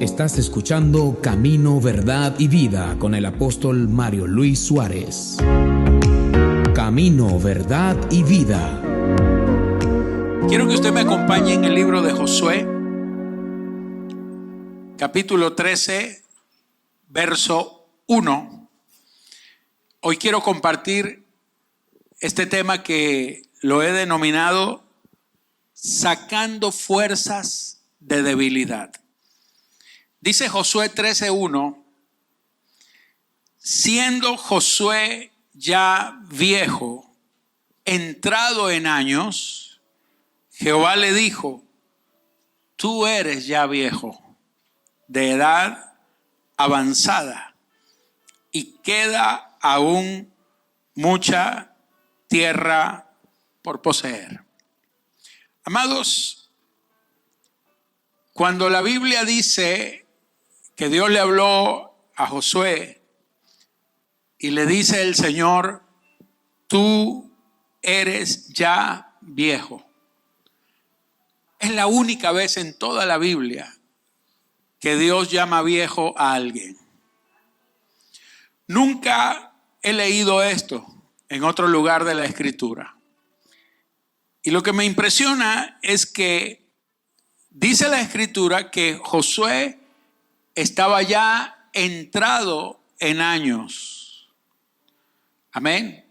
Estás escuchando Camino, Verdad y Vida con el apóstol Mario Luis Suárez. Camino, Verdad y Vida. Quiero que usted me acompañe en el libro de Josué, capítulo 13, verso 1. Hoy quiero compartir este tema que lo he denominado sacando fuerzas de debilidad. Dice Josué 13:1, siendo Josué ya viejo, entrado en años, Jehová le dijo: tú eres ya viejo, de edad avanzada, y queda aún mucha tierra por poseer. Amados, cuando la Biblia dice que Dios le habló a Josué y le dice el Señor: tú eres ya viejo, es la única vez en toda la Biblia que Dios llama viejo a alguien. Nunca he leído esto en otro lugar de la Escritura. Y lo que me impresiona es que dice la Escritura que Josué estaba ya entrado en años. Amén.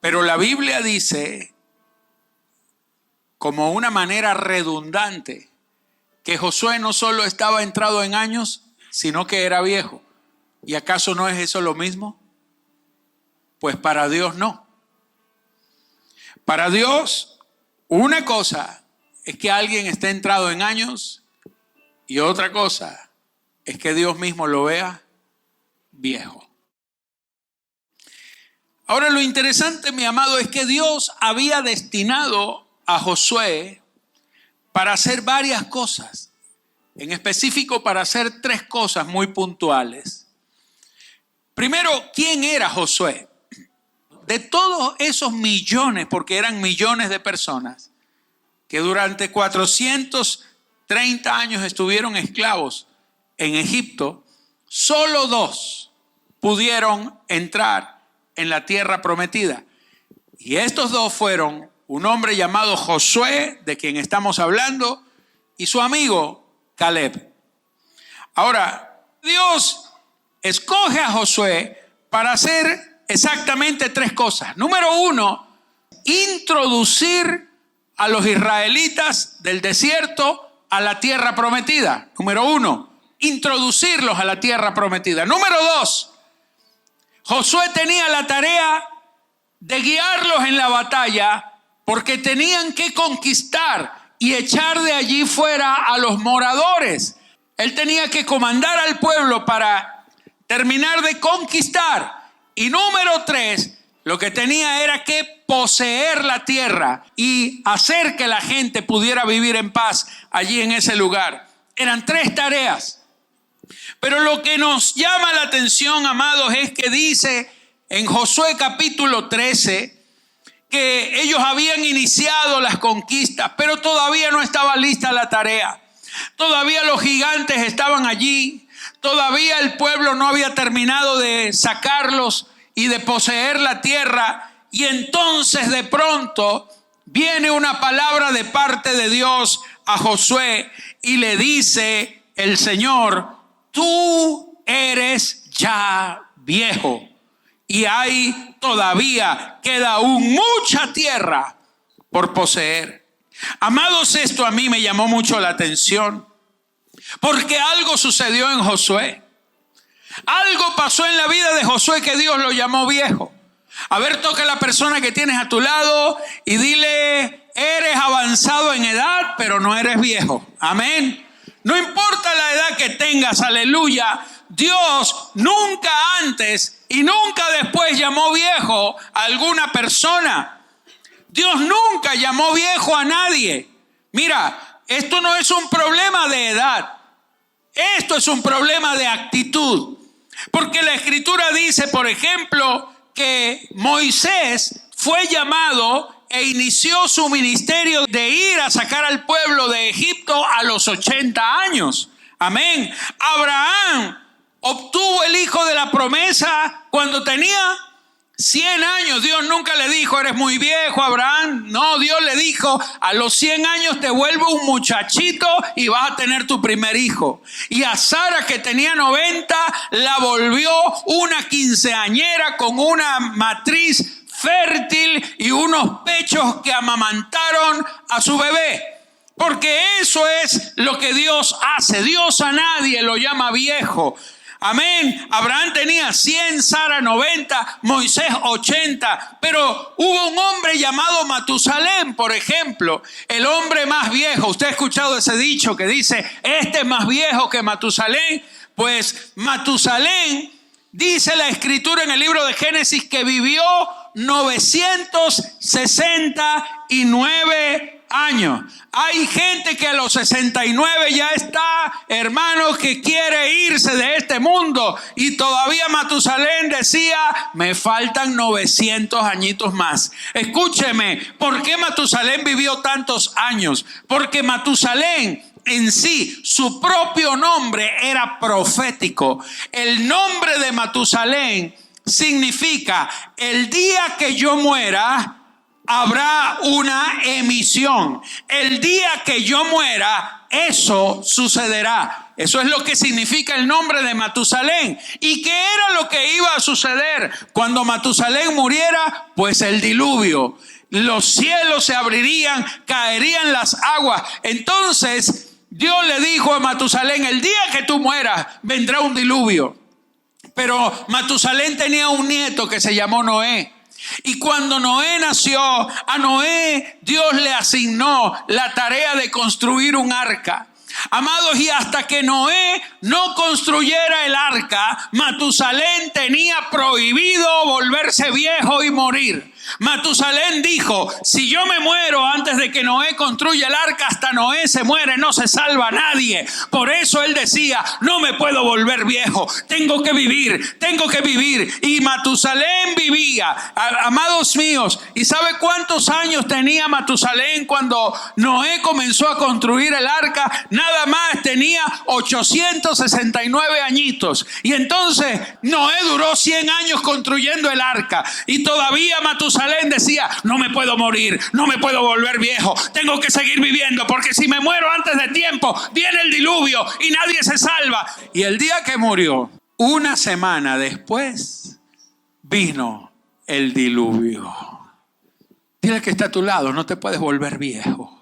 Pero la Biblia dice, como una manera redundante, que Josué no solo estaba entrado en años, sino que era viejo. ¿Y acaso no es eso lo mismo? Pues para Dios no. Para Dios, una cosa es que alguien esté entrado en años y otra cosa es que Dios mismo lo vea viejo. Ahora, lo interesante, mi amado, es que Dios había destinado a Josué para hacer varias cosas. En específico, para hacer tres cosas muy puntuales. Primero, ¿quién era Josué? De todos esos millones, porque eran millones de personas, que durante 430 años estuvieron esclavos en Egipto, solo dos pudieron entrar en la tierra prometida. Y estos dos fueron un hombre llamado Josué, de quien estamos hablando, y su amigo Caleb. Ahora, Dios escoge a Josué para hacer exactamente tres cosas. Número uno, introducir a los israelitas del desierto a la tierra prometida. Número uno, introducirlos a la tierra prometida. Número dos, Josué tenía la tarea de guiarlos en la batalla porque tenían que conquistar y echar de allí fuera a los moradores. Él tenía que comandar al pueblo para terminar de conquistar. Y número tres, lo que tenía era que poseer la tierra y hacer que la gente pudiera vivir en paz allí en ese lugar. Eran tres tareas. Pero lo que nos llama la atención, amados, es que dice en Josué capítulo 13 que ellos habían iniciado las conquistas, pero todavía no estaba lista la tarea. Todavía los gigantes estaban allí. Todavía el pueblo no había terminado de sacarlos y de poseer la tierra. Y entonces de pronto viene una palabra de parte de Dios a Josué y le dice el Señor: tú eres ya viejo y queda aún mucha tierra por poseer. Amados, esto a mí me llamó mucho la atención porque algo sucedió en Josué. Algo pasó en la vida de Josué que Dios lo llamó viejo. A ver, toca a la persona que tienes a tu lado y dile: eres avanzado en edad, pero no eres viejo. Amén. No importa la edad que tengas, aleluya, Dios nunca antes y nunca después llamó viejo a alguna persona. Dios nunca llamó viejo a nadie. Mira, esto no es un problema de edad. Esto es un problema de actitud. Porque la Escritura dice, por ejemplo, que Moisés fue llamado e inició su ministerio de ir a sacar al pueblo de Egipto a los 80 años. Amén. Abraham obtuvo el hijo de la promesa cuando tenía 100 años. Dios nunca le dijo, eres muy viejo, Abraham. No, Dios le dijo, a los 100 años te vuelvo un muchachito y vas a tener tu primer hijo. Y a Sara, que tenía 90, la volvió una quinceañera con una matriz fértil y unos pechos que amamantaron a su bebé. Porque eso es lo que Dios hace. Dios a nadie lo llama viejo. Amén. Abraham tenía 100, Sara 90, Moisés 80. Pero hubo un hombre llamado Matusalén, por ejemplo, el hombre más viejo. Usted ha escuchado ese dicho que dice, este es más viejo que Matusalén. Pues Matusalén, dice la escritura en el libro de Génesis, que vivió 969 años. Hay gente que a los 69 ya está, hermanos, que quiere irse de este mundo. Y todavía Matusalén decía, me faltan 900 añitos más. Escúcheme, ¿por qué Matusalén vivió tantos años? Porque Matusalén en sí, su propio nombre era profético. El nombre de Matusalén significa, el día que yo muera, habrá una emisión. El día que yo muera, eso sucederá. Eso es lo que significa el nombre de Matusalén. ¿Y qué era lo que iba a suceder cuando Matusalén muriera? Pues el diluvio. Los cielos se abrirían, caerían las aguas. Entonces Dios le dijo a Matusalén, el día que tú mueras vendrá un diluvio. Pero Matusalén tenía un nieto que se llamó Noé. Y cuando Noé nació, a Noé Dios le asignó la tarea de construir un arca. Amados, y hasta que Noé no construyera el arca, Matusalén tenía prohibido volverse viejo y morir. Matusalén dijo, si yo me muero antes de que Noé construya el arca, hasta Noé se muere, no se salva nadie. Por eso él decía, no me puedo volver viejo, tengo que vivir. Y Matusalén vivía, amados míos. ¿Y sabe cuántos años tenía Matusalén cuando Noé comenzó a construir el arca? Nada más, tenía 869 añitos. Y entonces Noé duró 100 años construyendo el arca. Y todavía Matusalén decía, no me puedo morir, no me puedo volver viejo, tengo que seguir viviendo, porque si me muero antes de tiempo, viene el diluvio y nadie se salva. Y el día que murió, una semana después, vino el diluvio. Dile que está a tu lado, no te puedes volver viejo.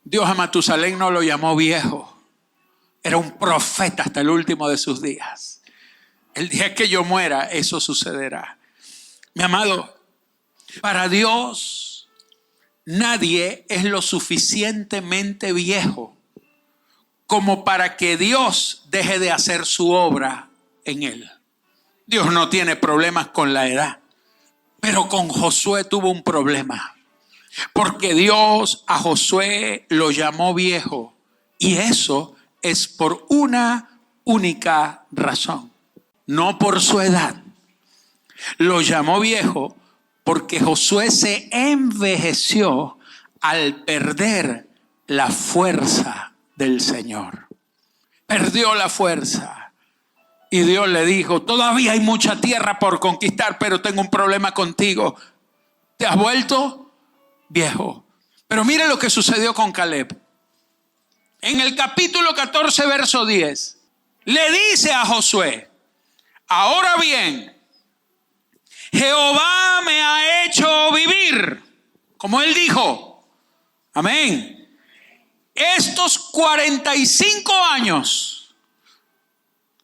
Dios a Matusalén no lo llamó viejo, era un profeta hasta el último de sus días. El día que yo muera, eso sucederá. Mi amado, para Dios nadie es lo suficientemente viejo como para que Dios deje de hacer su obra en él. Dios no tiene problemas con la edad, pero con Josué tuvo un problema, porque Dios a Josué lo llamó viejo, y eso es por una única razón, no por su edad. Lo llamó viejo porque Josué se envejeció al perder la fuerza del Señor. Perdió la fuerza. Y Dios le dijo, todavía hay mucha tierra por conquistar, pero tengo un problema contigo. Te has vuelto viejo. Pero mire lo que sucedió con Caleb. En el capítulo 14, verso 10, le dice a Josué, ahora bien, Jehová me ha hecho vivir, como él dijo. Amén. Estos 45 años,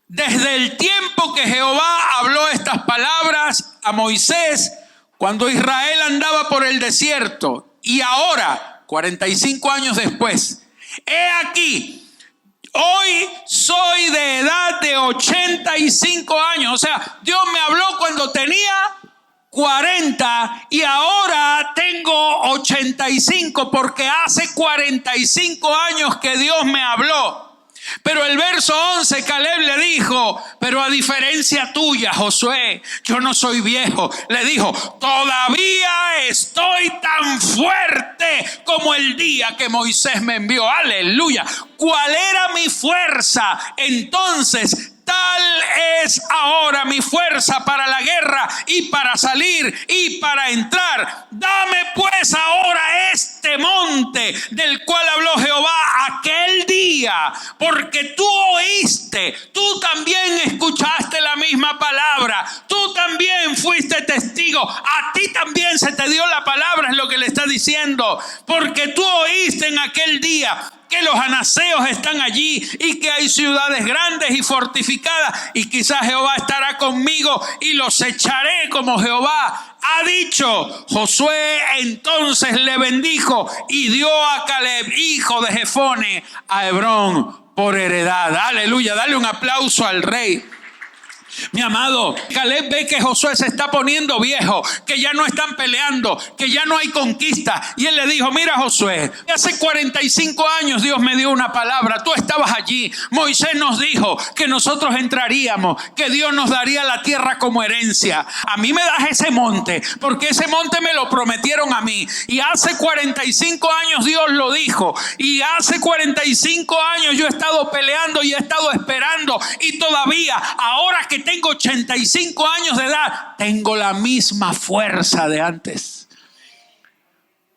desde el tiempo que Jehová habló estas palabras a Moisés, cuando Israel andaba por el desierto, y ahora, 45 años después, he aquí, hoy soy de edad de 85 años. O sea, Dios me habló cuando tenía 40 y ahora tengo 85, porque hace 45 años que Dios me habló. Pero el verso 11, Caleb le dijo, pero a diferencia tuya, Josué, yo no soy viejo. Le dijo, todavía estoy tan fuerte como el día que Moisés me envió. Aleluya. ¿Cuál era mi fuerza? Entonces, tal es ahora mi fuerza para la guerra y para salir y para entrar. Dame pues ahora este monte del cual habló Jehová aquel día, porque tú oíste, tú también escuchaste la misma palabra, tú también fuiste testigo, a ti también se te dio la palabra, es lo que le está diciendo, porque tú oíste en aquel día que los anaseos están allí y que hay ciudades grandes y fortificadas, y quizás Jehová estará conmigo y los echaré como Jehová ha dicho. Josué entonces le bendijo y dio a Caleb, hijo de Jefone, a Hebrón por heredad. Aleluya, dale un aplauso al rey. Mi amado, Caleb ve que Josué se está poniendo viejo, que ya no están peleando, que ya no hay conquista. Y él le dijo, mira Josué, hace 45 años Dios me dio una palabra, tú estabas allí. Moisés nos dijo que nosotros entraríamos, que Dios nos daría la tierra como herencia. A mí me das ese monte, porque ese monte me lo prometieron a mí. Y hace 45 años Dios lo dijo. Y hace 45 años yo he estado peleando y he estado esperando. Y todavía, ahora que tengo 85 años de edad, tengo la misma fuerza de antes.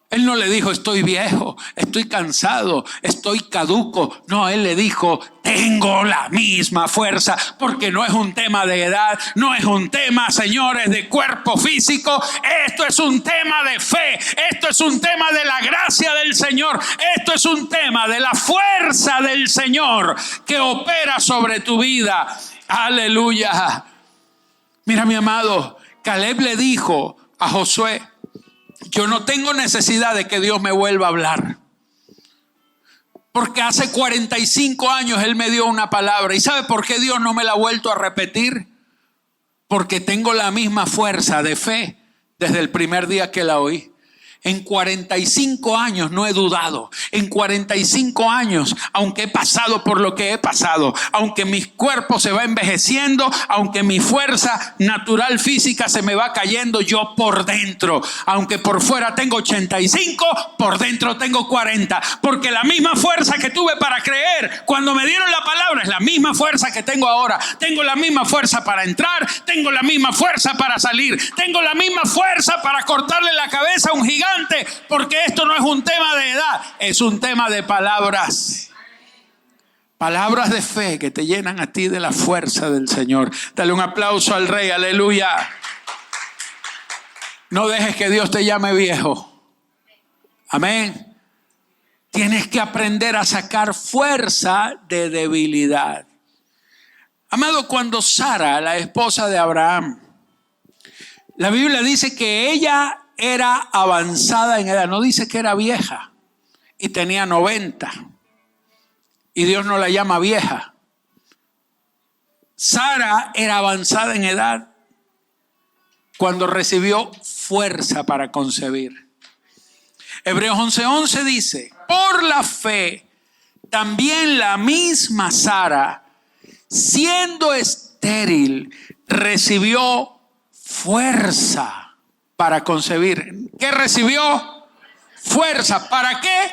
Él no le dijo, estoy viejo, estoy cansado, estoy caduco. No, él le dijo, tengo la misma fuerza, porque no es un tema de edad, no es un tema, señores, de cuerpo físico. Esto es un tema de fe, esto es un tema de la gracia del Señor, esto es un tema de la fuerza del Señor que opera sobre tu vida. Aleluya. Mira, mi amado, Caleb le dijo a Josué, yo no tengo necesidad de que Dios me vuelva a hablar, porque hace 45 años Él me dio una palabra. ¿Y sabe por qué Dios no me la ha vuelto a repetir? Porque tengo la misma fuerza de fe desde el primer día que la oí. En 45 años no he dudado. En 45 años, aunque he pasado por lo que he pasado, aunque mi cuerpo se va envejeciendo, aunque mi fuerza natural física se me va cayendo, yo por dentro, aunque por fuera tengo 85, por dentro tengo 40. Porque la misma fuerza que tuve para creer cuando me dieron la palabra es la misma fuerza que tengo ahora. Tengo la misma fuerza para entrar, tengo la misma fuerza para salir, tengo la misma fuerza para cortarle la cabeza a un gigante. Porque esto no es un tema de edad, es un tema de palabras. Palabras de fe que te llenan a ti de la fuerza del Señor. Dale un aplauso al Rey, aleluya. No dejes que Dios te llame viejo. Amén. Tienes que aprender a sacar fuerza de debilidad. Amado, cuando Sara, la esposa de Abraham, la Biblia dice que ella era avanzada en edad, no dice que era vieja y tenía 90, y Dios no la llama vieja. Sara era avanzada en edad cuando recibió fuerza para concebir. Hebreos 11:11 dice, por la fe también la misma Sara, siendo estéril, recibió fuerza para concebir. ¿Qué recibió? Fuerza. ¿Para qué?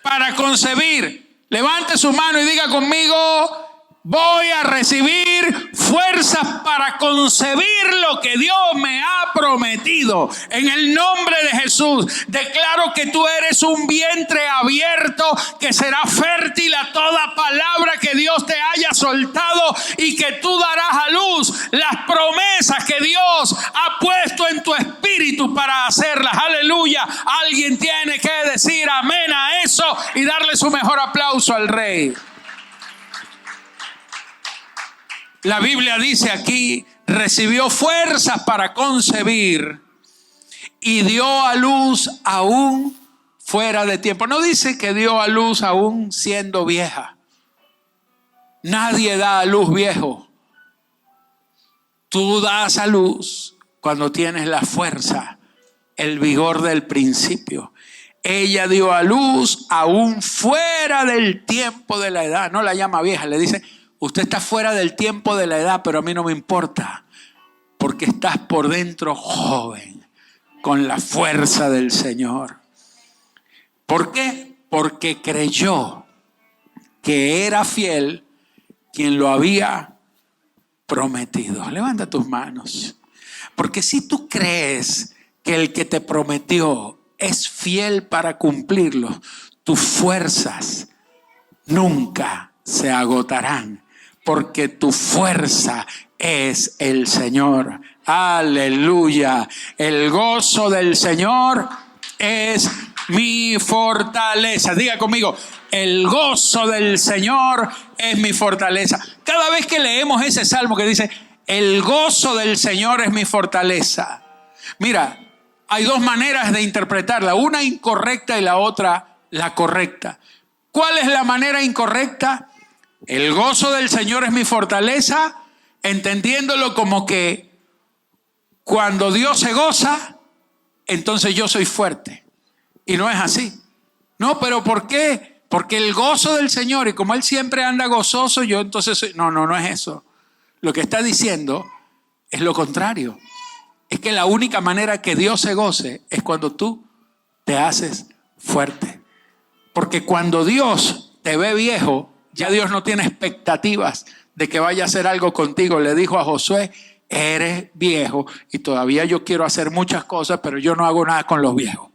Para concebir. Levante su mano y diga conmigo, voy a recibir fuerzas para concebir lo que Dios me ha prometido. En el nombre de Jesús, declaro que tú eres un vientre abierto que será fértil a toda palabra que Dios te haya soltado, y que tú darás a luz las promesas que Dios ha puesto en tu espíritu para hacerlas. Aleluya. Alguien tiene que decir amén a eso y darle su mejor aplauso al Rey. La Biblia dice aquí, recibió fuerzas para concebir y dio a luz aún fuera de tiempo. No dice que dio a luz aún siendo vieja. Nadie da a luz viejo. Tú das a luz cuando tienes la fuerza, el vigor del principio. ella dio a luz aún fuera del tiempo de la edad. No la llama vieja, le dice, usted está fuera del tiempo de la edad, pero a mí no me importa, porque estás por dentro joven, con la fuerza del Señor. ¿Por qué? Porque creyó que era fiel quien lo había prometido. Levanta tus manos. Porque si tú crees que el que te prometió es fiel para cumplirlo, tus fuerzas nunca se agotarán, porque tu fuerza es el Señor. Aleluya. El gozo del Señor es mi fortaleza. Diga conmigo, el gozo del Señor es mi fortaleza. Cada vez que leemos ese salmo que dice, el gozo del Señor es mi fortaleza. Mira, hay dos maneras de interpretarla, una incorrecta y la otra la correcta. ¿Cuál es la manera incorrecta? El gozo del Señor es mi fortaleza, entendiéndolo como que cuando Dios se goza, entonces yo soy fuerte. Y no es así. No, pero ¿por qué? Porque el gozo del Señor, y como Él siempre anda gozoso, yo entonces soy... No es eso. Lo que está diciendo es lo contrario. Es que la única manera que Dios se goce es cuando tú te haces fuerte. Porque cuando Dios te ve viejo, ya Dios no tiene expectativas de que vaya a hacer algo contigo. Le dijo a Josué, eres viejo y todavía yo quiero hacer muchas cosas, pero yo no hago nada con los viejos.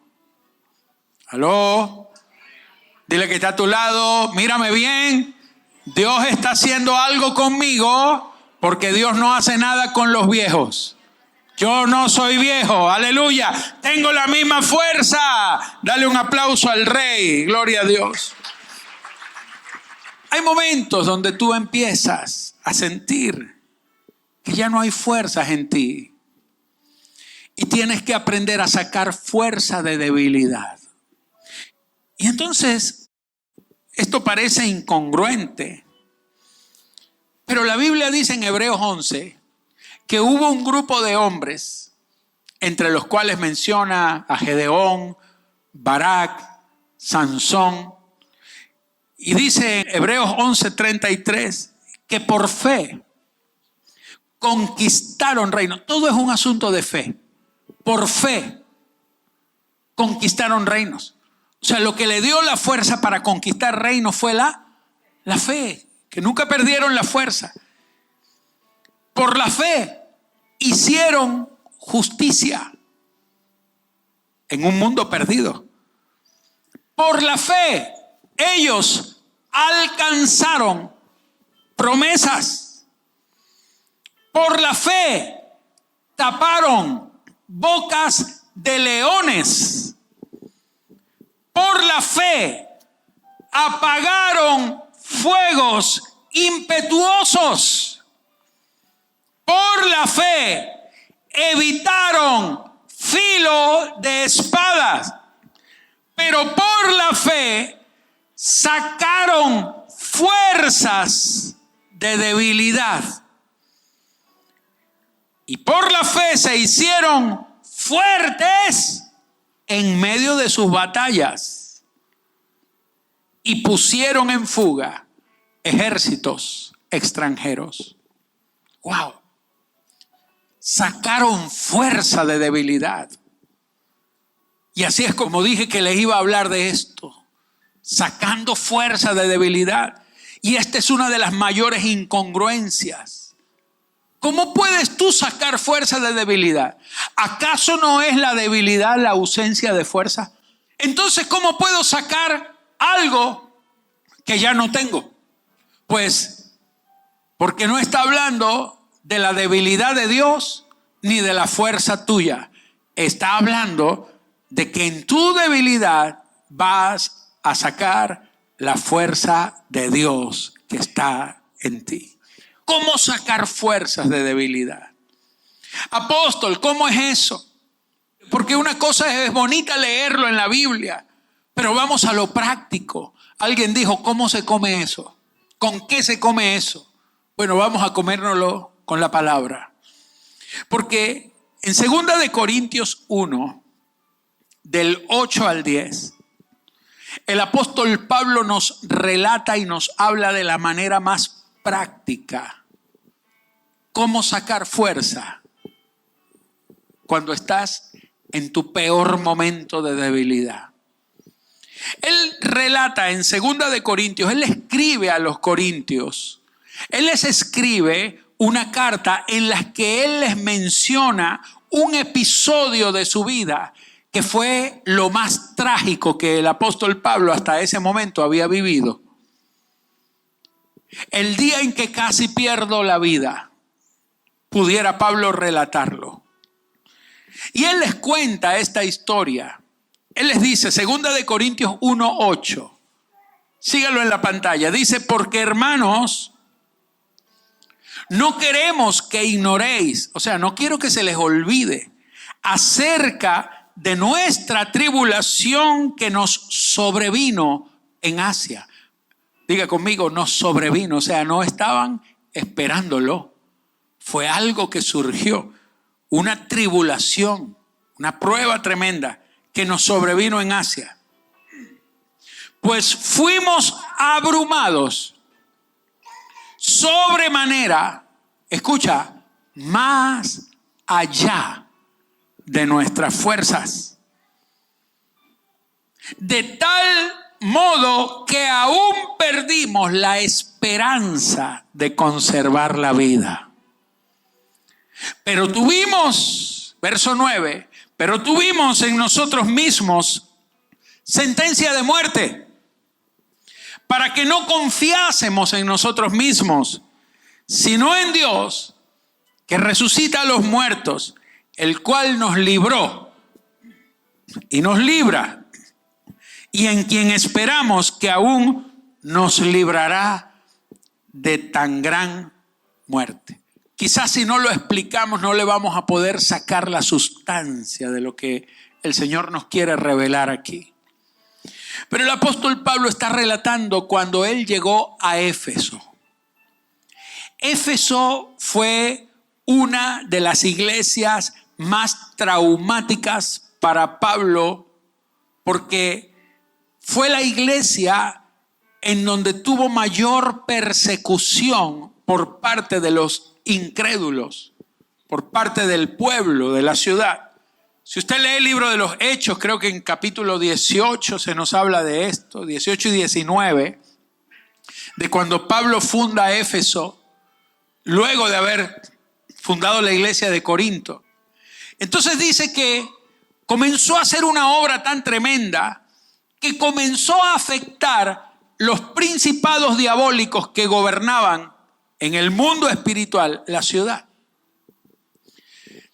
¿Aló? Dile que está a tu lado, mírame bien. Dios está haciendo algo conmigo porque Dios no hace nada con los viejos. Yo no soy viejo, aleluya. Tengo la misma fuerza. Dale un aplauso al Rey, gloria a Dios. Hay momentos donde tú empiezas a sentir que ya no hay fuerzas en ti. Y tienes que aprender a sacar fuerza de debilidad. Y entonces, esto parece incongruente. Pero la Biblia dice en Hebreos 11 que hubo un grupo de hombres, entre los cuales menciona a Gedeón, Barak, Sansón. Y dice en Hebreos 11:33 que por fe conquistaron reinos. Todo es un asunto de fe. Por fe conquistaron reinos. O sea, lo que le dio la fuerza para conquistar reinos fue la fe, que nunca perdieron la fuerza. Por la fe hicieron justicia en un mundo perdido. Por la fe ellos alcanzaron promesas. Por la fe taparon bocas de leones. Por la fe apagaron fuegos impetuosos. Por la fe evitaron filo de espadas. Pero por la fe sacaron fuerzas de debilidad. Y por la fe se hicieron fuertes en medio de sus batallas. Y pusieron en fuga ejércitos extranjeros. ¡Wow! Sacaron fuerza de debilidad. Y así es como dije que les iba a hablar de esto. Sacando fuerza de debilidad. Y esta es una de las mayores incongruencias. ¿Cómo puedes tú sacar fuerza de debilidad? ¿Acaso no es la debilidad la ausencia de fuerza? Entonces, ¿cómo puedo sacar algo que ya no tengo? Pues, porque no está hablando de la debilidad de Dios ni de la fuerza tuya. Está hablando de que en tu debilidad vas a sacar la fuerza de Dios que está en ti. ¿Cómo sacar fuerzas de debilidad? Apóstol, ¿cómo es eso? Porque una cosa es bonita leerlo en la Biblia, pero vamos a lo práctico. Alguien dijo, ¿cómo se come eso? ¿Con qué se come eso? Bueno, vamos a comérnoslo con la palabra. Porque en 2 de Corintios 1, del 8 al 10, El apóstol Pablo nos relata y nos habla de la manera más práctica cómo sacar fuerza cuando estás en tu peor momento de debilidad. Él relata en 2 de Corintios, él escribe a los corintios, él les escribe una carta en la que él les menciona un episodio de su vida que fue lo más trágico que el apóstol Pablo hasta ese momento había vivido. El día en que casi pierdo la vida, pudiera Pablo relatarlo. Y él les cuenta esta historia. Él les dice, 2 de Corintios 1:8. Síganlo en la pantalla. Dice, porque hermanos, no queremos que ignoréis, o sea, no quiero que se les olvide acerca de nuestra tribulación que nos sobrevino en Asia. Diga conmigo, nos sobrevino, o sea, no estaban esperándolo. Fue algo que surgió, una tribulación, una prueba tremenda que nos sobrevino en Asia. Pues fuimos abrumados sobremanera, escucha, más allá de nuestras fuerzas. De tal modo que aún perdimos la esperanza de conservar la vida. Pero tuvimos, verso 9, pero tuvimos en nosotros mismos sentencia de muerte, para que no confiásemos en nosotros mismos, sino en Dios, que resucita a los muertos, el cual nos libró y nos libra, y en quien esperamos que aún nos librará de tan gran muerte. Quizás si no lo explicamos no le vamos a poder sacar la sustancia de lo que el Señor nos quiere revelar aquí. Pero el apóstol Pablo está relatando cuando él llegó a Éfeso. Éfeso fue una de las iglesias más traumáticas para Pablo porque fue la iglesia en donde tuvo mayor persecución por parte de los incrédulos, por parte del pueblo, de la ciudad. Si usted lee el libro de los Hechos, creo que en capítulo 18 se nos habla de esto, 18 y 19, de cuando Pablo funda Éfeso, luego de haber fundado la iglesia de Corinto. Entonces dice que comenzó a hacer una obra tan tremenda que comenzó a afectar los principados diabólicos que gobernaban en el mundo espiritual la ciudad.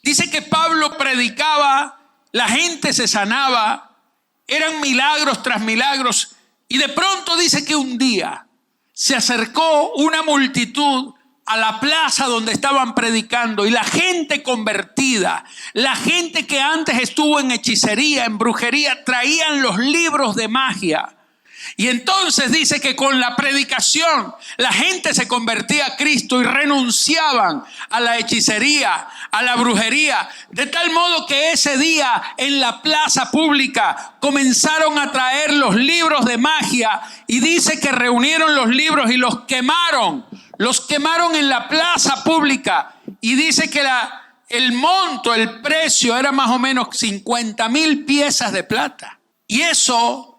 Dice que Pablo predicaba, la gente se sanaba, eran milagros tras milagros, y de pronto dice que un día se acercó una multitud a la plaza donde estaban predicando, y la gente convertida, la gente que antes estuvo en hechicería, en brujería, traían los libros de magia. Y entonces dice que con la predicación la gente se convertía a Cristo y renunciaban a la hechicería, a la brujería, de tal modo que ese día en la plaza pública comenzaron a traer los libros de magia, y dice que reunieron los libros y los quemaron en la plaza pública, y dice que el monto, el precio era más o menos 50,000 piezas de plata. Y eso,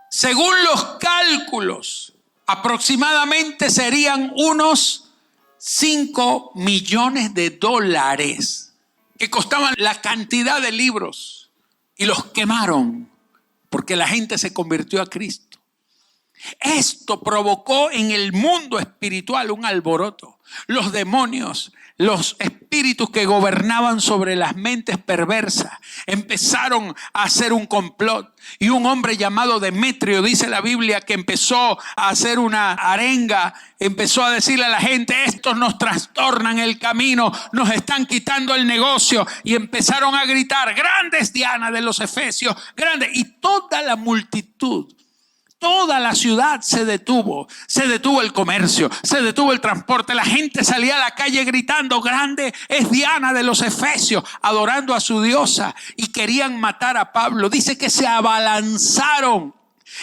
según los cálculos, aproximadamente serían unos 5 millones de dólares que costaban la cantidad de libros, y los quemaron porque la gente se convirtió a Cristo. Esto provocó en el mundo espiritual un alboroto. Los demonios, los espíritus que gobernaban sobre las mentes perversas empezaron a hacer un complot, y un hombre llamado Demetrio, dice la Biblia, que empezó a hacer una arenga, empezó a decirle a la gente: estos nos trastornan el camino, nos están quitando el negocio, y empezaron a gritar: grande es Diana de los Efesios, grande. Y toda la multitud, toda la ciudad se detuvo el comercio, se detuvo el transporte, la gente salía a la calle gritando: grande es Diana de los Efesios, adorando a su diosa, y querían matar a Pablo. Dice que se abalanzaron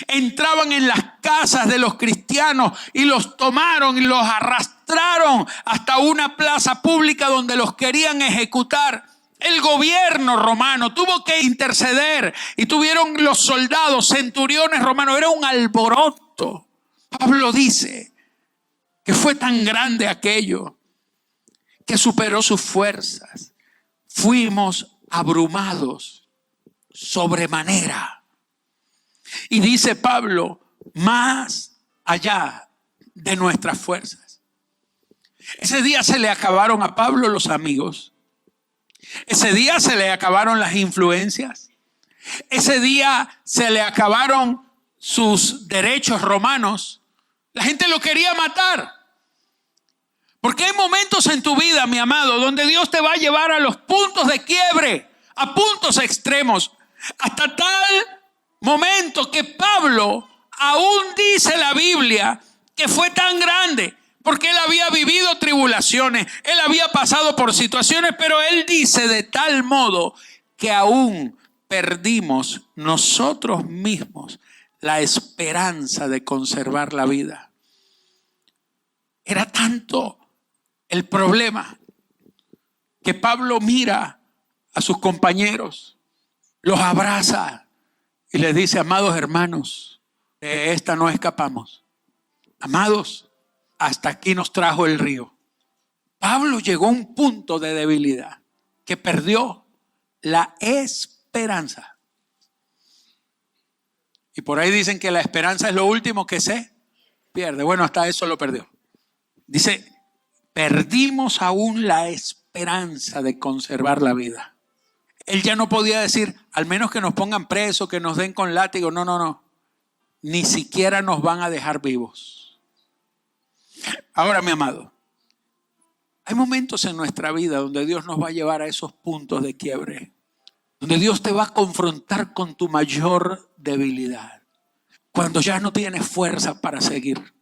Entraban en las casas de los cristianos y los tomaron y los arrastraron hasta una plaza pública donde los querían ejecutar. El gobierno romano tuvo que interceder y tuvieron los soldados, centuriones romanos. Era un alboroto. Pablo dice que fue tan grande aquello que superó sus fuerzas. Fuimos abrumados sobremanera. Y dice Pablo, más allá de nuestras fuerzas. Ese día se le acabaron a Pablo los amigos. Ese día se le acabaron las influencias. Ese día se le acabaron sus derechos romanos. La gente lo quería matar. Porque hay momentos en tu vida, mi amado, donde Dios te va a llevar a los puntos de quiebre, a puntos extremos, hasta tal momento que Pablo, aún dice la Biblia, que fue tan grande, porque él había vivido tribulaciones, él había pasado por situaciones, pero él dice de tal modo que aún perdimos nosotros mismos la esperanza de conservar la vida. Era tanto el problema que Pablo mira a sus compañeros, los abraza y les dice, amados hermanos, de esta no escapamos. Amados, hasta aquí nos trajo el río. Pablo llegó a un punto de debilidad que perdió la esperanza. Y por ahí dicen que la esperanza es lo último que se pierde. Bueno, hasta eso lo perdió. Dice, perdimos aún la esperanza de conservar la vida. Él ya no podía decir, al menos que nos pongan presos, que nos den con látigo. No. Ni siquiera nos van a dejar vivos. Ahora, mi amado, hay momentos en nuestra vida donde Dios nos va a llevar a esos puntos de quiebre, donde Dios te va a confrontar con tu mayor debilidad, cuando ya no tienes fuerza para seguir,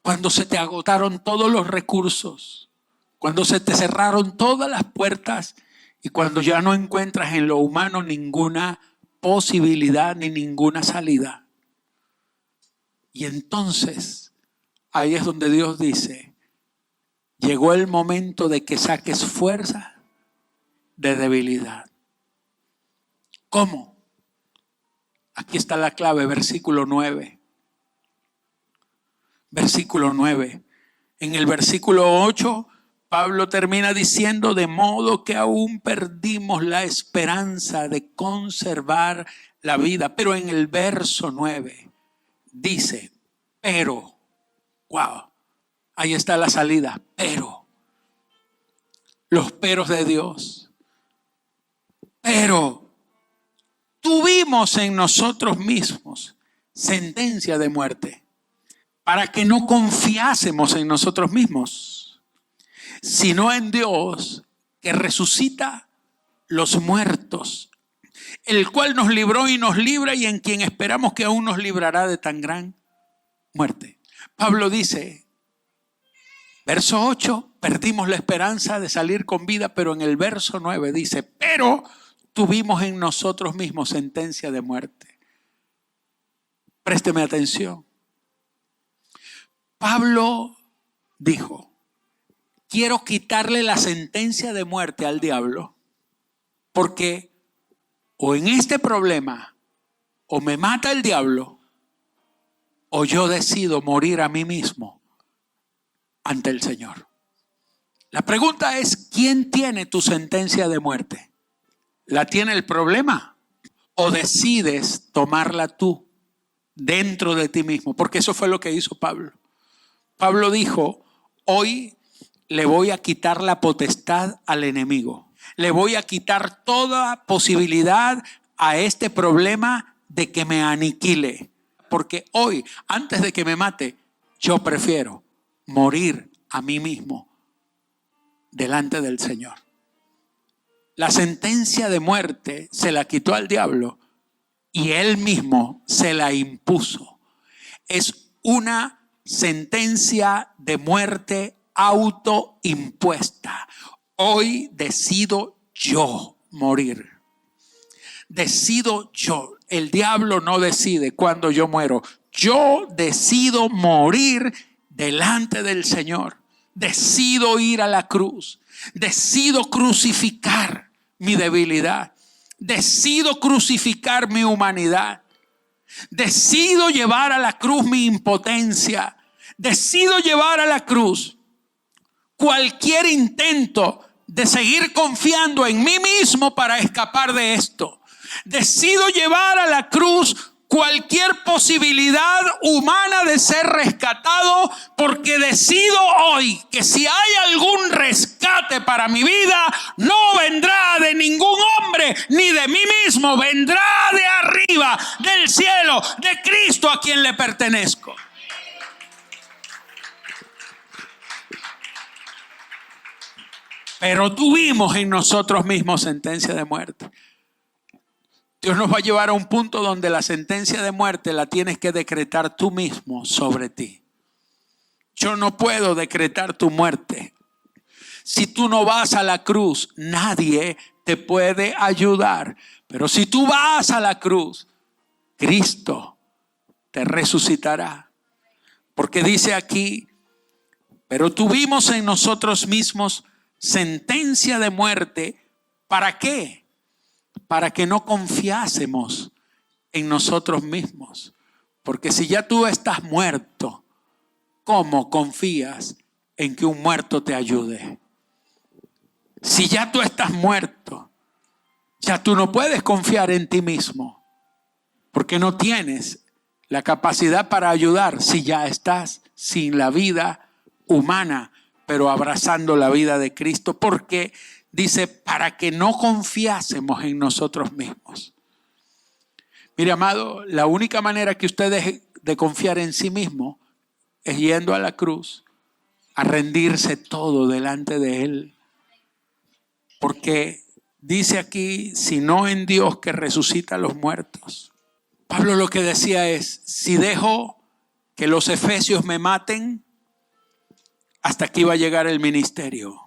cuando se te agotaron todos los recursos, cuando se te cerraron todas las puertas y cuando ya no encuentras en lo humano ninguna posibilidad ni ninguna salida. Y entonces ahí es donde Dios dice, llegó el momento de que saques fuerza de debilidad. ¿Cómo? Aquí está la clave, versículo 9. Versículo 9. En el versículo 8, Pablo termina diciendo, de modo que aún perdimos la esperanza de conservar la vida. Pero en el verso 9 dice, pero, wow, ahí está la salida, pero, los peros de Dios. Pero tuvimos en nosotros mismos sentencia de muerte para que no confiásemos en nosotros mismos, sino en Dios que resucita los muertos, el cual nos libró y nos libra y en quien esperamos que aún nos librará de tan gran muerte. Pablo dice, verso 8, perdimos la esperanza de salir con vida, pero en el verso 9 dice, pero tuvimos en nosotros mismos sentencia de muerte. Présteme atención. Pablo dijo, quiero quitarle la sentencia de muerte al diablo, porque o en este problema o me mata el diablo o yo decido morir a mí mismo ante el Señor. La pregunta es, ¿quién tiene tu sentencia de muerte? ¿La tiene el problema o decides tomarla tú dentro de ti mismo? Porque eso fue lo que hizo Pablo. Pablo dijo, hoy le voy a quitar la potestad al enemigo. Le voy a quitar toda posibilidad a este problema de que me aniquile. Porque hoy, antes de que me mate, yo prefiero morir a mí mismo delante del Señor. La sentencia de muerte se la quitó al diablo y él mismo se la impuso. Es una sentencia de muerte autoimpuesta. Hoy decido yo morir. Decido yo. el diablo no decide cuándo yo muero. Yo decido morir delante del Señor. Decido ir a la cruz. Decido crucificar mi debilidad. Decido crucificar mi humanidad. Decido llevar a la cruz mi impotencia. Decido llevar a la cruz cualquier intento de seguir confiando en mí mismo para escapar de esto. Decido llevar a la cruz cualquier posibilidad humana de ser rescatado, porque decido hoy que si hay algún rescate para mi vida, no vendrá de ningún hombre ni de mí mismo, vendrá de arriba, del cielo, de Cristo a quien le pertenezco. Pero tuvimos en nosotros mismos sentencia de muerte. Dios nos va a llevar a un punto donde la sentencia de muerte la tienes que decretar tú mismo sobre ti. Yo no puedo decretar tu muerte. Si tú no vas a la cruz, nadie te puede ayudar. Pero si tú vas a la cruz, Cristo te resucitará. Porque dice aquí, pero tuvimos en nosotros mismos sentencia de muerte. ¿Para qué? Para que no confiásemos en nosotros mismos. Porque si ya tú estás muerto, ¿cómo confías en que un muerto te ayude? Si ya tú estás muerto, ya tú no puedes confiar en ti mismo, porque no tienes la capacidad para ayudar si ya estás sin la vida humana, pero abrazando la vida de Cristo. Porque dice, para que no confiásemos en nosotros mismos. Mire, amado, la única manera que usted deje de confiar en sí mismo es yendo a la cruz, a rendirse todo delante de Él. Porque dice aquí, sino en Dios que resucita a los muertos. Pablo lo que decía es, si dejo que los efesios me maten, hasta aquí va a llegar el ministerio.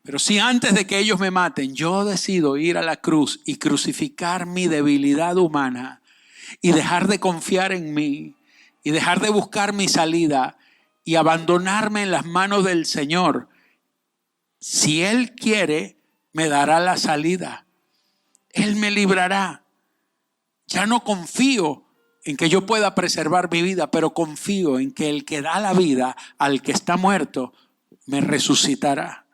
Pero si antes de que ellos me maten, yo decido ir a la cruz y crucificar mi debilidad humana y dejar de confiar en mí y dejar de buscar mi salida y abandonarme en las manos del Señor, si Él quiere, me dará la salida. Él me librará. Ya no confío en que yo pueda preservar mi vida, pero confío en que el que da la vida al que está muerto, me resucitará.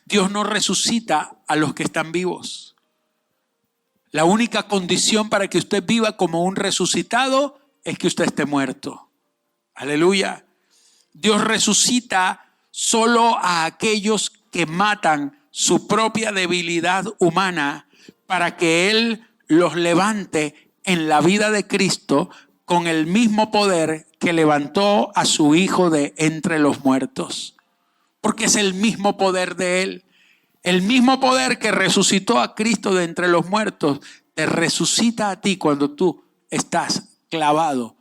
Dios no resucita a los que están vivos. La única condición para que usted viva como un resucitado es que usted esté muerto. Aleluya. Dios resucita solo a aquellos que matan su propia debilidad humana para que Él los levante en la vida de Cristo con el mismo poder que levantó a su Hijo de entre los muertos. Porque es el mismo poder de Él. El mismo poder que resucitó a Cristo de entre los muertos te resucita a ti cuando tú estás clavado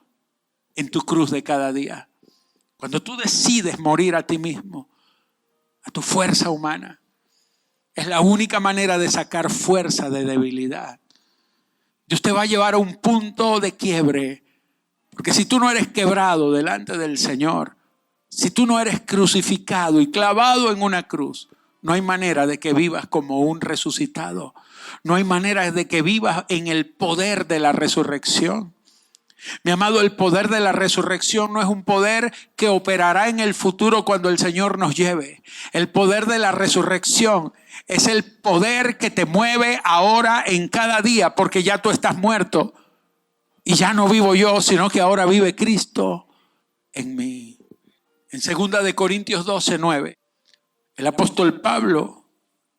en tu cruz de cada día. Cuando tú decides morir a ti mismo, a tu fuerza humana. Es la única manera de sacar fuerza de debilidad. Dios te va a llevar a un punto de quiebre. Porque si tú no eres quebrado delante del Señor, si tú no eres crucificado y clavado en una cruz, no hay manera de que vivas como un resucitado. No hay manera de que vivas en el poder de la resurrección. Mi amado, el poder de la resurrección no es un poder que operará en el futuro cuando el Señor nos lleve. El poder de la resurrección es el poder que te mueve ahora en cada día, porque ya tú estás muerto y ya no vivo yo, sino que ahora vive Cristo en mí. En 2 de Corintios 12:9, el apóstol Pablo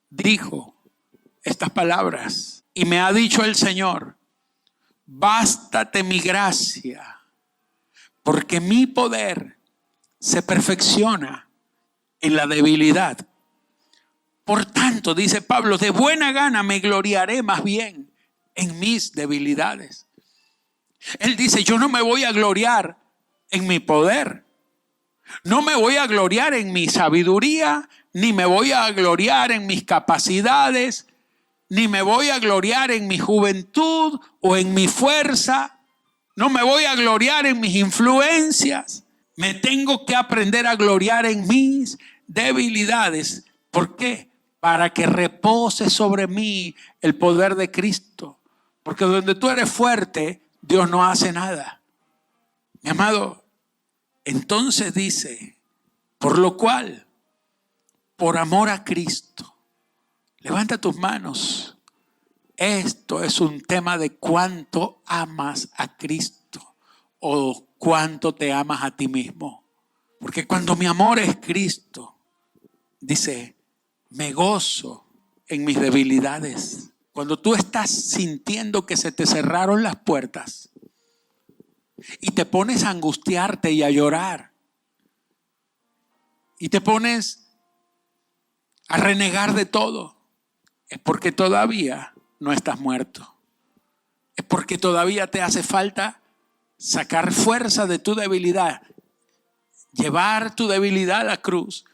dijo estas palabras: y me ha dicho el Señor, bástate mi gracia, porque mi poder se perfecciona en la debilidad. Por tanto, dice Pablo, de buena gana me gloriaré más bien en mis debilidades. Él dice, yo no me voy a gloriar en mi poder. No me voy a gloriar en mi sabiduría, ni me voy a gloriar en mis capacidades. ni me voy a gloriar en mi juventud o en mi fuerza. No me voy a gloriar en mis influencias. Me tengo que aprender a gloriar en mis debilidades. ¿Por qué? Para que repose sobre mí el poder de Cristo. Porque donde tú eres fuerte, Dios no hace nada. Mi amado, entonces dice, por lo cual, por amor a Cristo, levanta tus manos. Esto es un tema de cuánto amas a Cristo o cuánto te amas a ti mismo. Porque cuando mi amor es Cristo, dice, me gozo en mis debilidades. Cuando tú estás sintiendo que se te cerraron las puertas y te pones a angustiarte y a llorar y te pones a renegar de todo, es porque todavía no estás muerto. Es porque todavía te hace falta sacar fuerza de tu debilidad, llevar tu debilidad a la cruz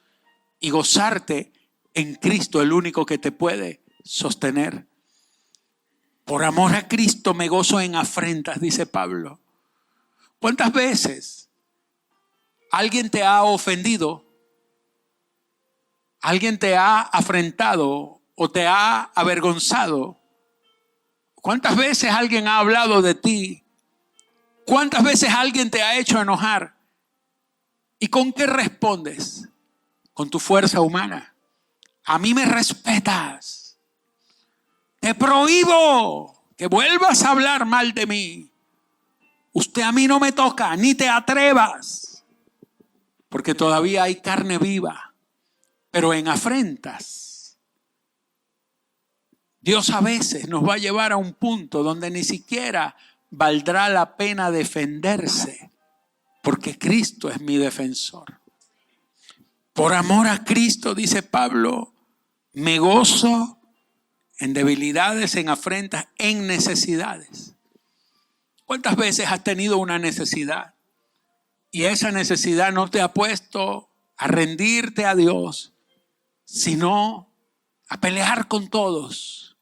y gozarte en Cristo, el único que te puede sostener. Por amor a Cristo me gozo en afrentas, dice Pablo. ¿Cuántas veces alguien te ha ofendido? ¿Alguien te ha afrentado o te ha avergonzado? ¿Cuántas veces alguien ha hablado de ti? ¿Cuántas veces alguien te ha hecho enojar? ¿Y con qué respondes? Con tu fuerza humana. A mí me respetas. Te prohíbo que vuelvas a hablar mal de mí. Usted a mí no me toca, ni te atrevas. Porque todavía hay carne viva. Pero en afrentas, Dios a veces nos va a llevar a un punto donde ni siquiera valdrá la pena defenderse. Porque Cristo es mi defensor. Por amor a Cristo, dice Pablo, me gozo en debilidades, en afrentas, en necesidades. ¿Cuántas veces has tenido una necesidad y esa necesidad no te ha puesto a rendirte a Dios, sino a pelear con todos?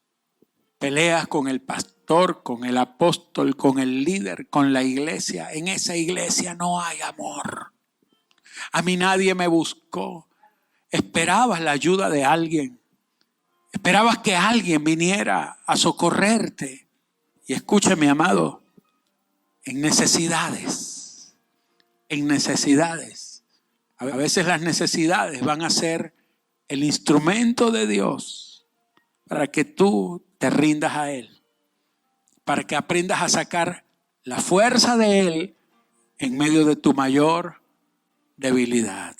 Peleas con el pastor, con el apóstol, con el líder, con la iglesia. En esa iglesia no hay amor. A mí nadie me buscó. Esperabas la ayuda de alguien. Esperabas que alguien viniera a socorrerte. Y escúchame, amado, en necesidades. A veces las necesidades van a ser el instrumento de Dios para que tú te rindas a Él. Para que aprendas a sacar la fuerza de Él en medio de tu mayor debilidad.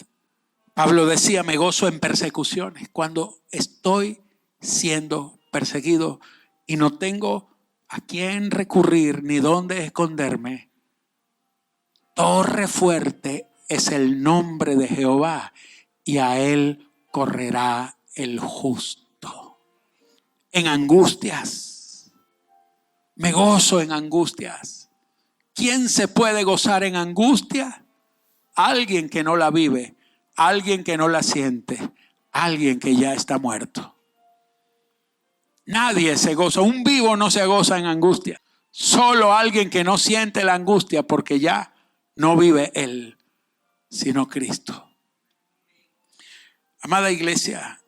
Pablo decía, me gozo en persecuciones. Cuando estoy siendo perseguido y no tengo a quién recurrir ni dónde esconderme. Torre fuerte es el nombre de Jehová y a él correrá el justo. En angustias, me gozo en angustias. ¿Quién se puede gozar en angustia? Alguien que no la vive, alguien que no la siente, alguien que ya está muerto. Nadie se goza, un vivo no se goza en angustia. Solo alguien que no siente la angustia porque ya no vive él, sino Cristo. Amada iglesia,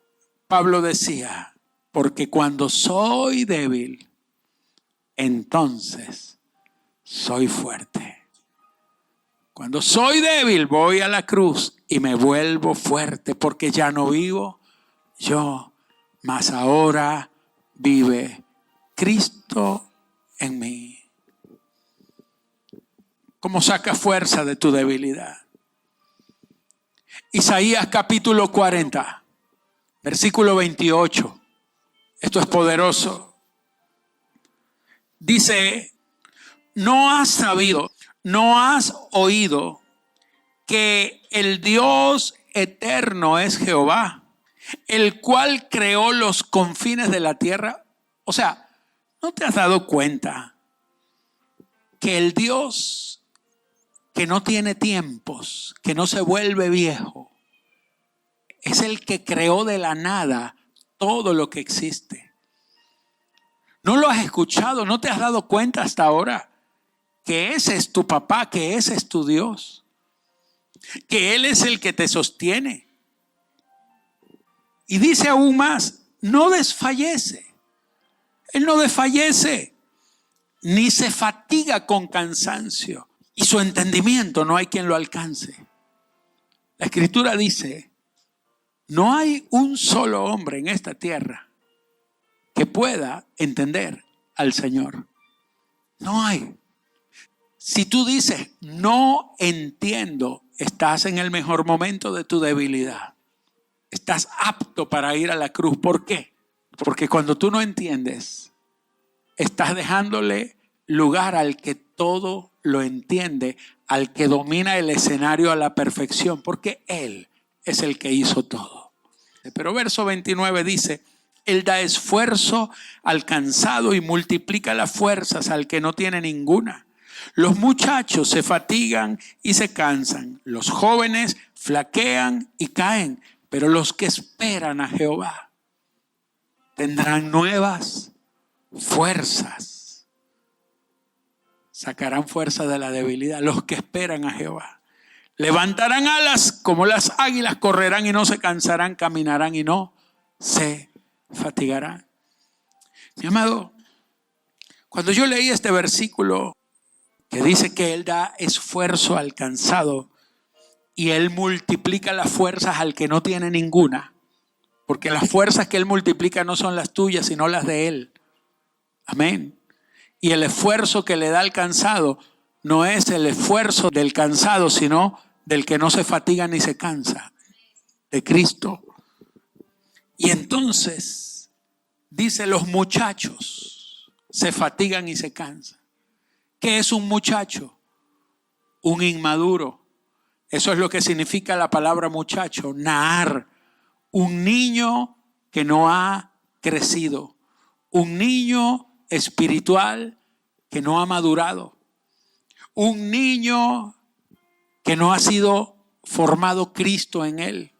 Pablo decía, porque cuando soy débil, entonces soy fuerte. Cuando soy débil, voy a la cruz y me vuelvo fuerte porque ya no vivo yo, mas ahora vive Cristo en mí. ¿Cómo sacas fuerza de tu debilidad? Isaías capítulo 40, versículo 28. Esto es poderoso. Dice, ¿no has sabido, no has oído que el Dios eterno es Jehová, el cual creó los confines de la tierra? O sea, ¿no te has dado cuenta que el Dios que no tiene tiempos, que no se vuelve viejo, es el que creó de la nada todo lo que existe? ¿No lo has escuchado? ¿No te has dado cuenta hasta ahora que ese es tu papá, que ese es tu Dios? Que Él es el que te sostiene. Y dice aún más, no desfallece. Él no desfallece, ni se fatiga con cansancio. Y su entendimiento no hay quien lo alcance. La Escritura dice, no hay un solo hombre en esta tierra que pueda entender al Señor. No hay. Si tú dices, no entiendo, estás en el mejor momento de tu debilidad. Estás apto para ir a la cruz. ¿Por qué? Porque cuando tú no entiendes, estás dejándole lugar al que todo lo entiende, al que domina el escenario a la perfección, porque Él es el que hizo todo. Pero verso 29 dice, Él da esfuerzo al cansado y multiplica las fuerzas al que no tiene ninguna. Los muchachos se fatigan y se cansan. Los jóvenes flaquean y caen. Pero los que esperan a Jehová tendrán nuevas fuerzas. Sacarán fuerza de la debilidad. Los que esperan a Jehová levantarán alas como las águilas, correrán y no se cansarán, caminarán y no se fatigarán. Mi amado, cuando yo leí este versículo que dice que Él da esfuerzo al cansado y Él multiplica las fuerzas al que no tiene ninguna, porque las fuerzas que Él multiplica no son las tuyas, sino las de Él. Amén. Y el esfuerzo que le da al cansado no es el esfuerzo del cansado, sino del que no se fatiga ni se cansa, de Cristo. Y entonces, dice, los muchachos se fatigan y se cansan. ¿Qué es un muchacho? Un inmaduro. Eso es lo que significa la palabra muchacho, nahar. Un niño que no ha crecido. Un niño espiritual que no ha madurado. Un niño que no ha sido formado Cristo en él.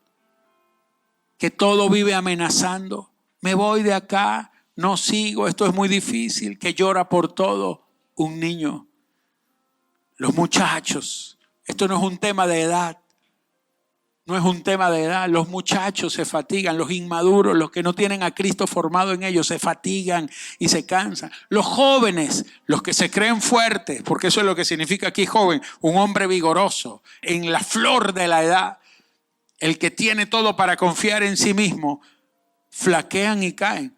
Que todo vive amenazando. Me voy de acá, no sigo, esto es muy difícil. Que llora por todo. Un niño. Los muchachos. Esto no es un tema de edad. No es un tema de edad. Los muchachos se fatigan, los inmaduros, los que no tienen a Cristo formado en ellos, se fatigan y se cansan. Los jóvenes, los que se creen fuertes, porque eso es lo que significa aquí joven, un hombre vigoroso, en la flor de la edad, el que tiene todo para confiar en sí mismo, flaquean y caen.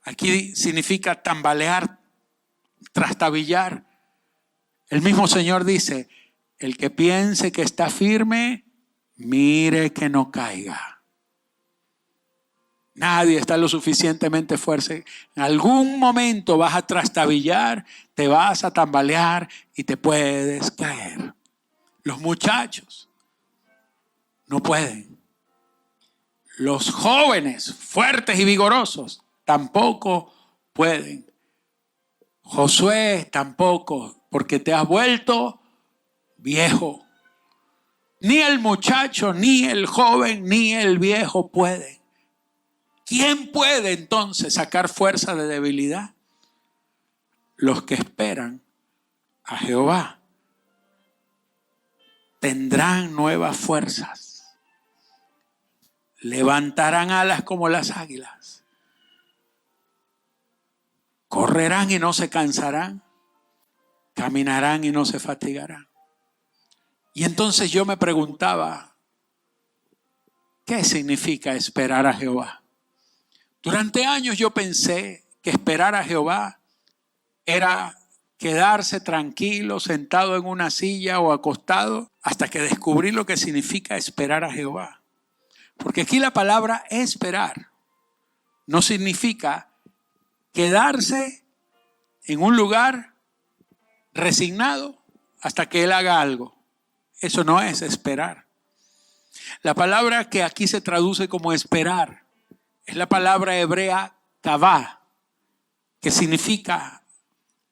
Aquí significa tambalear, trastabillar. El mismo Señor dice, el que piense que está firme, mire que no caiga. Nadie está lo suficientemente fuerte. En algún momento vas a trastabillar, te vas a tambalear y te puedes caer. Los muchachos no pueden. Los jóvenes fuertes y vigorosos tampoco pueden. Josué tampoco, porque te has vuelto viejo. Ni el muchacho, ni el joven, ni el viejo pueden. ¿Quién puede entonces sacar fuerza de debilidad? Los que esperan a Jehová tendrán nuevas fuerzas. Levantarán alas como las águilas. Correrán y no se cansarán. Caminarán y no se fatigarán. Y entonces yo me preguntaba, ¿qué significa esperar a Jehová? Durante años yo pensé que esperar a Jehová era quedarse tranquilo, sentado en una silla o acostado, hasta que descubrí lo que significa esperar a Jehová. Porque aquí la palabra esperar no significa quedarse en un lugar resignado hasta que Él haga algo. Eso no es esperar. La palabra que aquí se traduce como esperar es la palabra hebrea kavá, que significa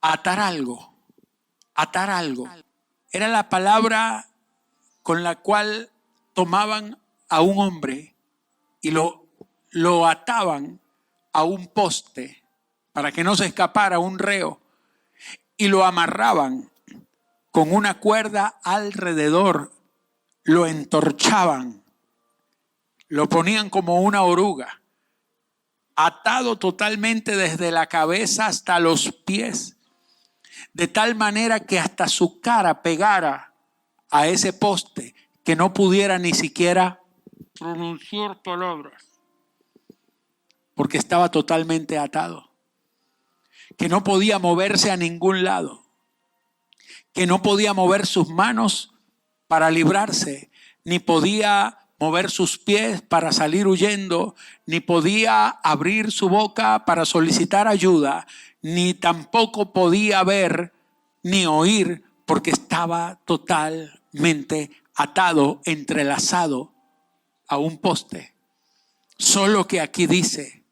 atar algo. Atar algo. Era la palabra con la cual tomaban a un hombre y lo ataban a un poste para que no se escapara un reo, y lo amarraban con una cuerda alrededor, lo entorchaban, lo ponían como una oruga, atado totalmente desde la cabeza hasta los pies, de tal manera que hasta su cara pegara a ese poste, que no pudiera ni siquiera pronunciar palabras, porque estaba totalmente atado, que no podía moverse a ningún lado, que no podía mover sus manos para librarse, ni podía mover sus pies para salir huyendo, ni podía abrir su boca para solicitar ayuda, ni tampoco podía ver ni oír, porque estaba totalmente atado, entrelazado a un poste. Solo que aquí dice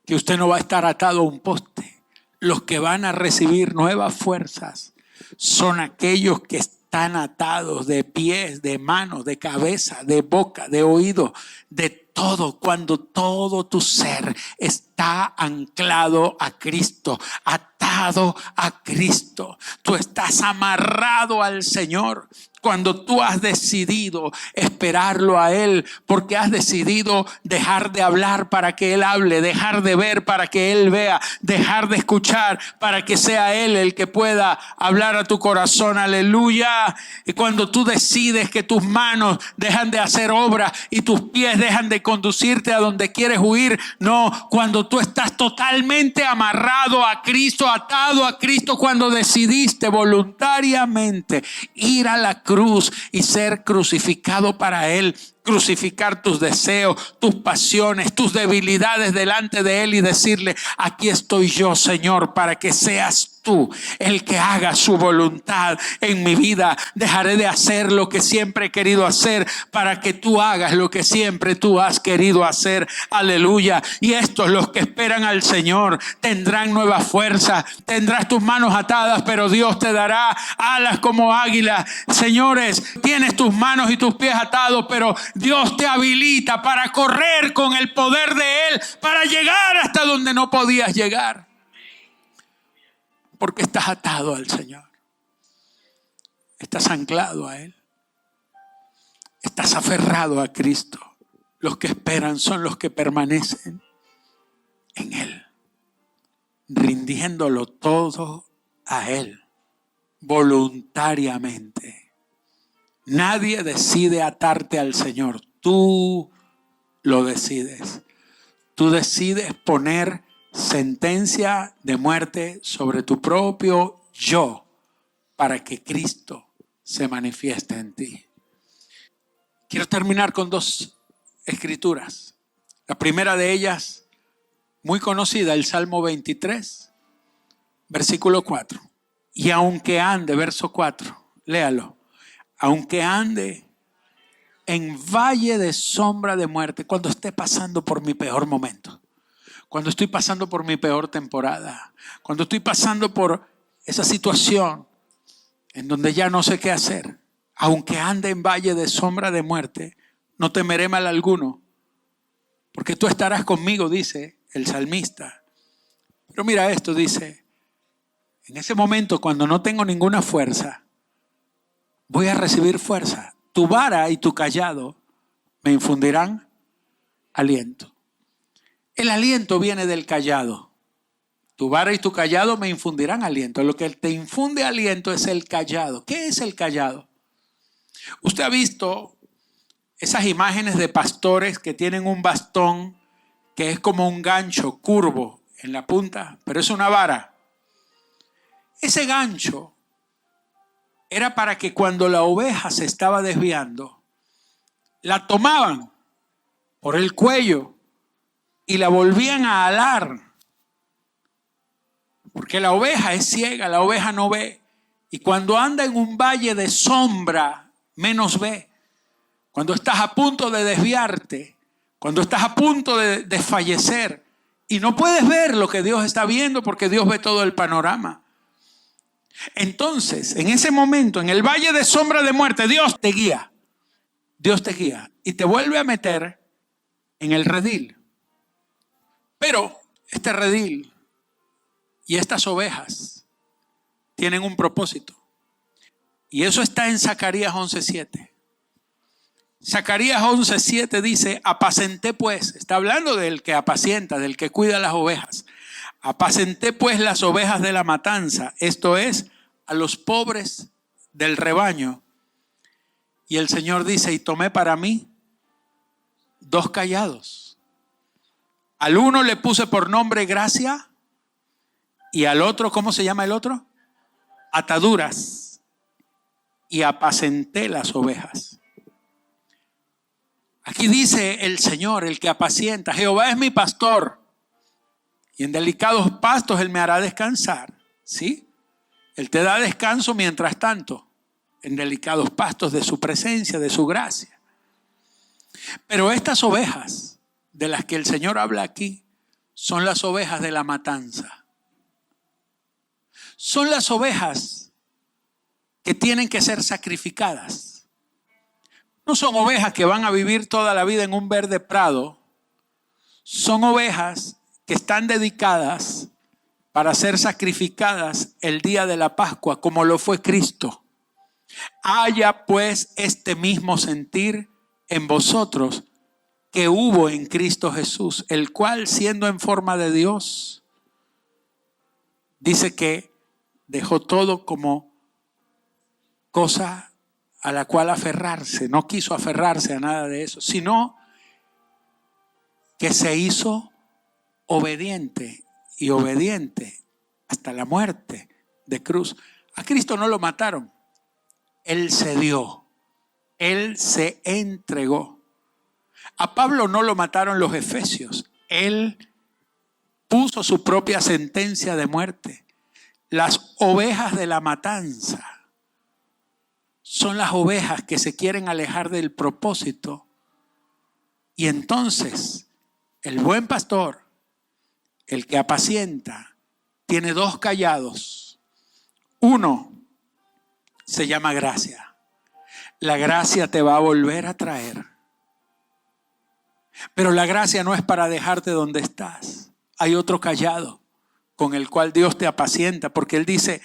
que usted no va a estar atado a un poste. Los que van a recibir nuevas fuerzas son aquellos que están atados de pies, de manos, de cabeza, de boca, de oído, de todo, cuando todo tu ser está anclado a Cristo, atado a Cristo. Tú estás amarrado al Señor. Cuando tú has decidido esperarlo a Él, porque has decidido dejar de hablar para que Él hable, dejar de ver para que Él vea, dejar de escuchar para que sea Él el que pueda hablar a tu corazón. Aleluya. Y cuando tú decides que tus manos dejan de hacer obra y tus pies dejan de conducirte a donde quieres huir. No, cuando tú estás totalmente amarrado a Cristo, atado a Cristo, cuando decidiste voluntariamente ir a la cruz y ser crucificado para Él, crucificar tus deseos, tus pasiones, tus debilidades delante de Él y decirle: aquí estoy yo, Señor, para que seas tú el que haga su voluntad en mi vida. Dejaré de hacer lo que siempre he querido hacer para que tú hagas lo que siempre tú has querido hacer. Aleluya. Y estos, los que esperan al Señor, tendrán nueva fuerza. Tendrás tus manos atadas, pero Dios te dará alas como águila. Señores, tienes tus manos y tus pies atados, pero Dios te habilita para correr con el poder de Él, para llegar hasta donde no podías llegar. Porque estás atado al Señor. Estás anclado a Él. Estás aferrado a Cristo. Los que esperan son los que permanecen en Él, rindiéndolo todo a Él, voluntariamente. Nadie decide atarte al Señor. Tú lo decides. Tú decides poner sentencia de muerte sobre tu propio yo para que Cristo se manifieste en ti. Quiero terminar con dos escrituras. La primera de ellas, muy conocida, el Salmo 23, versículo 4. Y aunque ande, verso 4, léalo. Aunque ande en valle de sombra de muerte, cuando esté pasando por mi peor momento, cuando estoy pasando por mi peor temporada, cuando estoy pasando por esa situación en donde ya no sé qué hacer, aunque ande en valle de sombra de muerte, no temeré mal alguno, porque tú estarás conmigo, dice el salmista. Pero mira esto, dice: en ese momento, cuando no tengo ninguna fuerza, voy a recibir fuerza. Tu vara y tu cayado me infundirán aliento. El aliento viene del cayado. Tu vara y tu cayado me infundirán aliento. Lo que te infunde aliento es el cayado. ¿Qué es el cayado? Usted ha visto esas imágenes de pastores que tienen un bastón que es como un gancho curvo en la punta, pero es una vara. Ese gancho era para que cuando la oveja se estaba desviando, la tomaban por el cuello y la volvían a alar. Porque la oveja es ciega, la oveja no ve. Y cuando anda en un valle de sombra, menos ve. Cuando estás a punto de desviarte, cuando estás a punto de fallecer y no puedes ver lo que Dios está viendo, porque Dios ve todo el panorama. Entonces, en ese momento, en el valle de sombra de muerte, Dios te guía. Dios te guía y te vuelve a meter en el redil. Pero este redil y estas ovejas tienen un propósito. Y eso está en Zacarías 11:7. Zacarías 11:7 dice: apacenté pues, está hablando del que apacienta, del que cuida las ovejas. Apacenté pues las ovejas de la matanza, esto es, a los pobres del rebaño. Y el Señor dice: y tomé para mí 2 callados. Al uno le puse por nombre gracia y al otro, ¿cómo se llama el otro? Ataduras. Y apacenté las ovejas. Aquí dice el Señor, el que apacienta: Jehová es mi pastor y en delicados pastos Él me hará descansar. ¿Sí? Él te da descanso mientras tanto, en delicados pastos de su presencia, de su gracia. Pero estas ovejas de las que el Señor habla aquí son las ovejas de la matanza. Son las ovejas que tienen que ser sacrificadas. No son ovejas que van a vivir toda la vida en un verde prado. Son ovejas que están dedicadas para ser sacrificadas el día de la Pascua, como lo fue Cristo. Haya pues este mismo sentir en vosotros que hubo en Cristo Jesús, el cual, siendo en forma de Dios, dice que dejó todo como cosa a la cual aferrarse. No quiso aferrarse a nada de eso, sino que se hizo obediente y obediente hasta la muerte de cruz. A Cristo no lo mataron. Él se dio. Él se entregó. A Pablo no lo mataron los efesios. Él puso su propia sentencia de muerte. Las ovejas de la matanza son las ovejas que se quieren alejar del propósito. Y entonces el buen pastor, el que apacienta, tiene 2 callados. Uno se llama gracia. La gracia te va a volver a traer. Pero la gracia no es para dejarte donde estás. Hay otro callado con el cual Dios te apacienta, porque Él dice: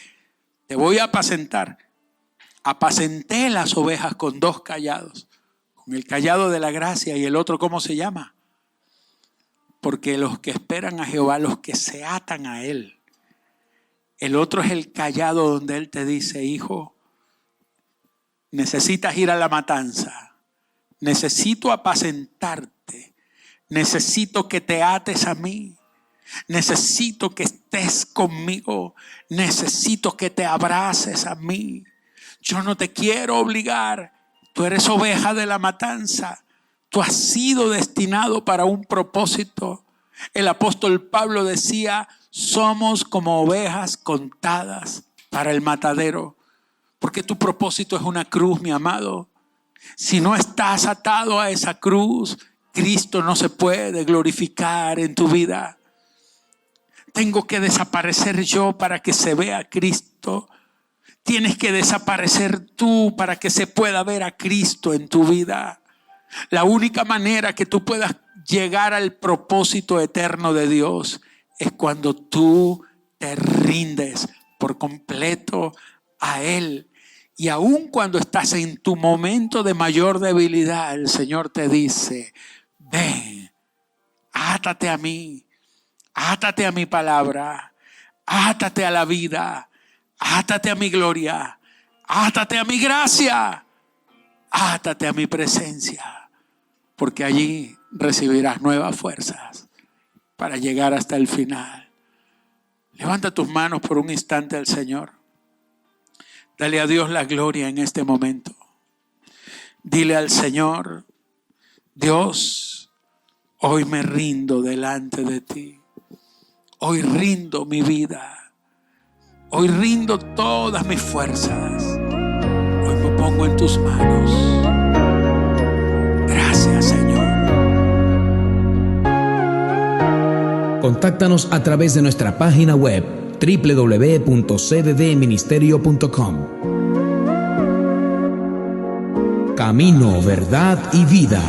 te voy a apacentar. Apacenté las ovejas con 2 callados. Con el callado de la gracia y el otro, ¿cómo se llama? Porque los que esperan a Jehová, los que se atan a Él. El otro es el callado donde Él te dice: hijo, necesitas ir a la matanza. Necesito apacentarte. Necesito que te ates a mí. Necesito que estés conmigo. Necesito que te abraces a mí. Yo no te quiero obligar. Tú eres oveja de la matanza. Tú has sido destinado para un propósito. El apóstol Pablo decía: somos como ovejas contadas para el matadero. Porque tu propósito es una cruz, mi amado. Si no estás atado a esa cruz, Cristo no se puede glorificar en tu vida. Tengo que desaparecer yo para que se vea Cristo. Tienes que desaparecer tú para que se pueda ver a Cristo en tu vida. La única manera que tú puedas llegar al propósito eterno de Dios es cuando tú te rindes por completo a Él. Y aun cuando estás en tu momento de mayor debilidad, el Señor te dice: ven, átate a mí, átate a mi palabra, átate a la vida, átate a mi gloria, átate a mi gracia, átate a mi presencia, porque allí recibirás nuevas fuerzas para llegar hasta el final. Levanta tus manos por un instante al Señor. Dale a Dios la gloria en este momento. Dile al Señor: Dios, hoy me rindo delante de ti. Hoy rindo mi vida. Hoy rindo todas mis fuerzas. Hoy me pongo en tus manos. Gracias, Señor. Contáctanos a través de nuestra página web www.cddministerio.com. Camino, verdad y vida.